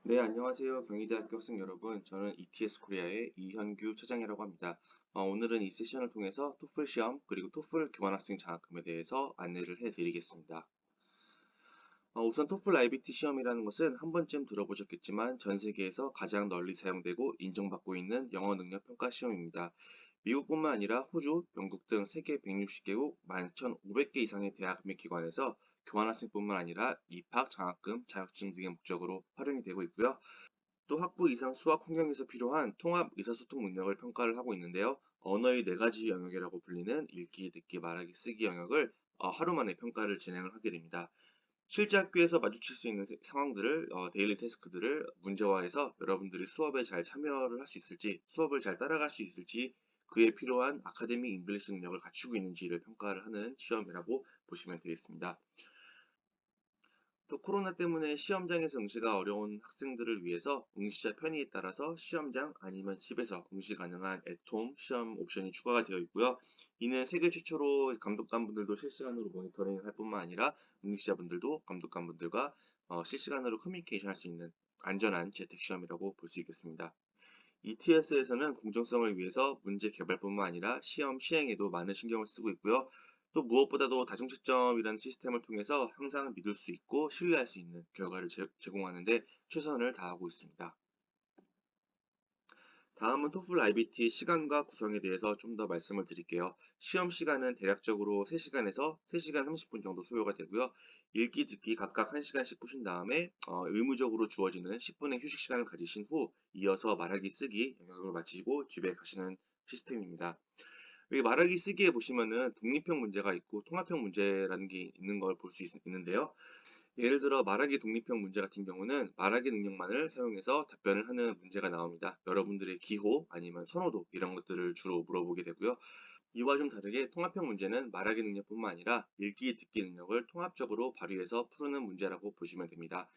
네, 안녕하세요. 경희대학교 학생 여러분. 저는 ETS 코리아의 이현규 차장이라고 합니다. 오늘은 이 세션을 통해서 토플 시험 그리고 토플 교환학생 장학금에 대해서 안내를 해드리겠습니다. 우선 토플 IBT 시험이라는 것은 한 번쯤 들어보셨겠지만 전 세계에서 가장 널리 사용되고 인정받고 있는 영어 능력 평가 시험입니다. 미국뿐만 아니라 호주, 영국 등 세계 160개국 11,500개 이상의 대학 및 기관에서 교환학생뿐만 아니라 입학, 장학금, 자격증 등의 목적으로 활용이 되고 있고요. 또 학부 이상 수학 환경에서 필요한 통합 의사소통 능력을 평가를 하고 있는데요. 언어의 네 가지 영역이라고 불리는 읽기, 듣기, 말하기, 쓰기 영역을 하루 만에 평가를 진행을 하게 됩니다. 실제 학교에서 마주칠 수 있는 상황들을 데일리 태스크들을 문제화해서 여러분들이 수업에 잘 참여를 할 수 있을지, 수업을 잘 따라갈 수 있을지, 그에 필요한 아카데믹 잉글리시 능력을 갖추고 있는지를 평가를 하는 시험이라고 보시면 되겠습니다. 또 코로나 때문에 시험장에서 응시가 어려운 학생들을 위해서 응시자 편의에 따라서 시험장 아니면 집에서 응시 가능한 애톰 시험 옵션이 추가가 되어 있고요. 이는 세계 최초로 감독관분들도 실시간으로 모니터링할 뿐만 아니라 응시자분들도 감독관분들과 실시간으로 커뮤니케이션 할 수 있는 안전한 재택 시험이라고 볼 수 있겠습니다. ETS에서는 공정성을 위해서 문제 개발뿐만 아니라 시험 시행에도 많은 신경을 쓰고 있고요. 또 무엇보다도 다중채점이라는 시스템을 통해서 항상 믿을 수 있고 신뢰할 수 있는 결과를 제공하는 데 최선을 다하고 있습니다. 다음은 토플 IBT 시간과 구성에 대해서 좀 더 말씀을 드릴게요. 시험 시간은 대략적으로 3시간에서 3시간 30분 정도 소요가 되고요. 읽기, 듣기 각각 1시간씩 푸신 다음에 의무적으로 주어지는 10분의 휴식 시간을 가지신 후 이어서 말하기, 쓰기 영역을 마치고 집에 가시는 시스템입니다. 여기 말하기, 쓰기에 보시면은 독립형 문제가 있고 통합형 문제라는 게 있는 걸 볼 수 있는데요. 예를 들어 말하기 독립형 문제 같은 경우는 말하기 능력만을 사용해서 답변을 하는 문제가 나옵니다. 여러분들의 기호 아니면 선호도 이런 것들을 주로 물어보게 되고요. 이와 좀 다르게 통합형 문제는 말하기 능력뿐만 아니라 읽기, 듣기 능력을 통합적으로 발휘해서 푸는 문제라고 보시면 됩니다.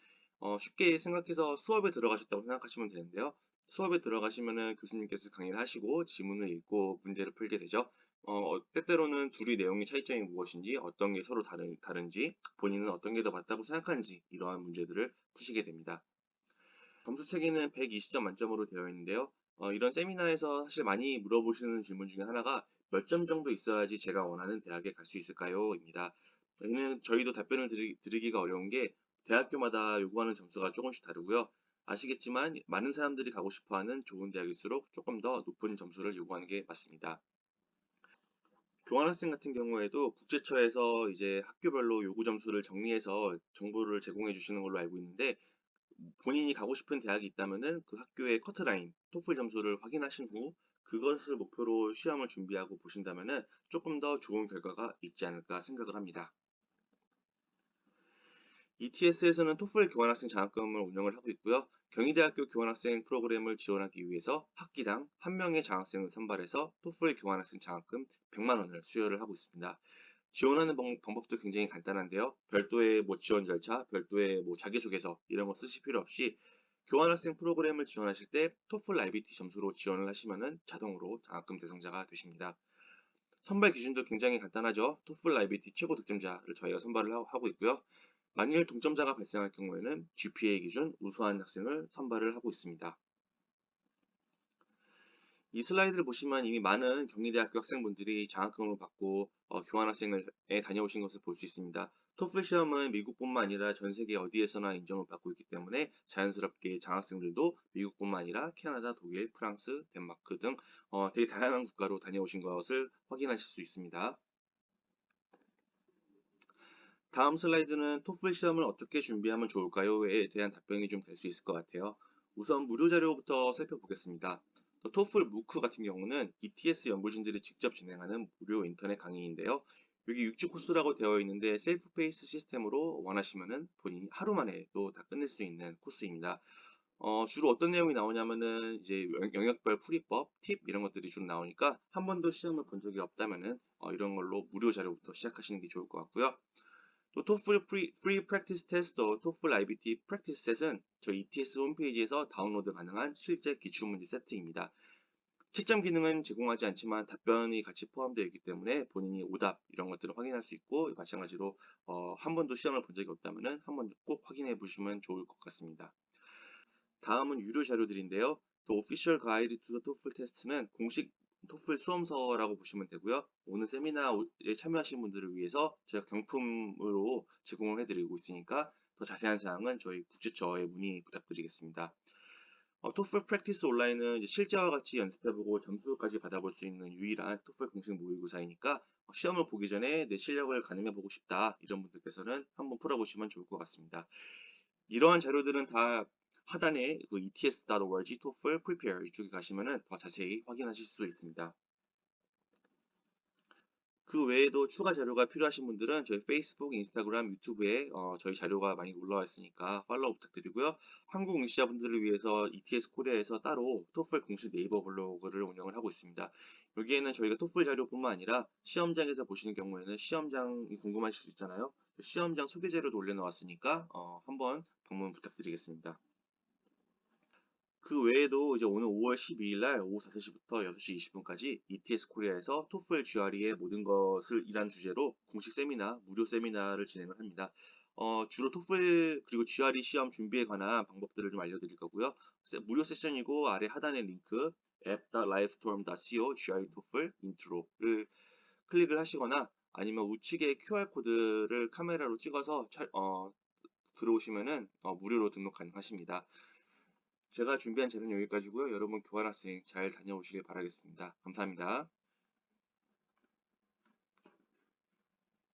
쉽게 생각해서 수업에 들어가셨다고 생각하시면 되는데요. 수업에 들어가시면은 교수님께서 강의를 하시고 지문을 읽고 문제를 풀게 되죠. 때때로는 둘이 내용의 차이점이 무엇인지, 어떤 게 서로 다른지, 본인은 어떤 게 더 맞다고 생각하는지, 이러한 문제들을 푸시게 됩니다. 점수 체계는 120점 만점으로 되어 있는데요. 이런 세미나에서 사실 많이 물어보시는 질문 중에 하나가 몇 점 정도 있어야지 제가 원하는 대학에 갈 수 있을까요? 입니다. 여기는 저희도 답변을 드리기가 어려운 게 대학교마다 요구하는 점수가 조금씩 다르고요. 아시겠지만 많은 사람들이 가고 싶어 하는 좋은 대학일수록 조금 더 높은 점수를 요구하는 게 맞습니다. 교환학생 같은 경우에도 국제처에서 이제 학교별로 요구 점수를 정리해서 정보를 제공해 주시는 걸로 알고 있는데 본인이 가고 싶은 대학이 있다면은 그 학교의 커트라인, 토플 점수를 확인하신 후 그것을 목표로 시험을 준비하고 보신다면은 조금 더 좋은 결과가 있지 않을까 생각을 합니다. ETS에서는 토플 교환학생 장학금을 운영을 하고 있고요. 경희대학교 교환학생 프로그램을 지원하기 위해서 학기당 한 명의 장학생을 선발해서 토플 교환학생 장학금 100만 원을 수여를 하고 있습니다. 지원하는 방법도 굉장히 간단한데요. 별도의 지원 절차, 별도의 자기소개서 이런 거 쓰실 필요 없이 교환학생 프로그램을 지원하실 때 토플 IBT 점수로 지원을 하시면은 자동으로 장학금 대상자가 되십니다. 선발 기준도 굉장히 간단하죠. 토플 IBT 최고 득점자를 저희가 선발을 하고 있고요. 만일 동점자가 발생할 경우에는 GPA 기준 우수한 학생을 선발을 하고 있습니다. 이 슬라이드를 보시면 이미 많은 경희대학교 학생분들이 장학금을 받고 교환학생을 다녀오신 것을 볼 수 있습니다. 토플 시험은 미국뿐만 아니라 전 세계 어디에서나 인정을 받고 있기 때문에 자연스럽게 장학생들도 미국뿐만 아니라 캐나다, 독일, 프랑스, 덴마크 등 되게 다양한 국가로 다녀오신 것을 확인하실 수 있습니다. 다음 슬라이드는 토플 시험을 어떻게 준비하면 좋을까요?에 대한 답변이 좀 될 수 있을 것 같아요. 우선 무료 자료부터 살펴보겠습니다. 토플 무크 같은 경우는 ETS 연구진들이 직접 진행하는 무료 인터넷 강의인데요. 여기 6주 코스라고 되어 있는데 셀프 페이스 시스템으로 원하시면은 본인이 하루 만에도 다 끝낼 수 있는 코스입니다. 주로 어떤 내용이 나오냐면은 이제 영역별 풀이법, 팁 이런 것들이 주로 나오니까 한 번도 시험을 본 적이 없다면은 이런 걸로 무료 자료부터 시작하시는 게 좋을 것 같고요. 또 토플 프리 프랙티스 테스트, 토플 IBT 프랙티스 셋은 저희 ETS 홈페이지에서 다운로드 가능한 실제 기출문제 세트입니다. 채점 기능은 제공하지 않지만 답변이 같이 포함되어 있기 때문에 본인이 오답 이런 것들을 확인할 수 있고 마찬가지로 한 번도 시험을 본 적이 없다면 한 번 꼭 확인해 보시면 좋을 것 같습니다. 다음은 유료 자료들인데요. The Official Guide to the TOEFL Test는 공식 토플 수험서라고 보시면 되고요. 오늘 세미나에 참여하신 분들을 위해서 제가 경품으로 제공을 해드리고 있으니까 더 자세한 사항은 저희 국제처에 문의 부탁드리겠습니다. 토플 프랙티스 온라인은 이제 실제와 같이 연습해보고 점수까지 받아볼 수 있는 유일한 토플 공식 모의고사이니까 시험을 보기 전에 내 실력을 가늠해보고 싶다 이런 분들께서는 한번 풀어보시면 좋을 것 같습니다. 이러한 자료들은 다 하단에 그 ets.org TOEFL Prepare 이쪽에 가시면은 더 자세히 확인하실 수 있습니다. 그 외에도 추가 자료가 필요하신 분들은 저희 페이스북, 인스타그램, 유튜브에 저희 자료가 많이 올라와 있으니까 팔로우 부탁드리고요. 한국 응시자분들을 위해서 ETS 코리아에서 따로 토플 공식 네이버 블로그를 운영을 하고 있습니다. 여기에는 저희가 토플 자료뿐만 아니라 시험장에서 보시는 경우에는 시험장이 궁금하실 수 있잖아요. 시험장 소개 자료도 올려놓았으니까 한번 방문 부탁드리겠습니다. 그 외에도 이제 오늘 5월 12일 날 오후 5시부터 6시 20분까지 ETS 코리아에서 토플 GRE의 모든 것을 이란 주제로 공식 세미나, 무료 세미나를 진행을 합니다. 주로 토플 그리고 GRE 시험 준비에 관한 방법들을 좀 알려드릴 거고요. 무료 세션이고 아래 하단에 링크 app.livestorm.co GRE 토플 인트로를 클릭을 하시거나 아니면 우측에 QR 코드를 카메라로 찍어서 들어오시면은 무료로 등록 가능하십니다. 제가 준비한 자료는 여기까지고요. 여러분 교환학생 잘 다녀오시길 바라겠습니다. 감사합니다.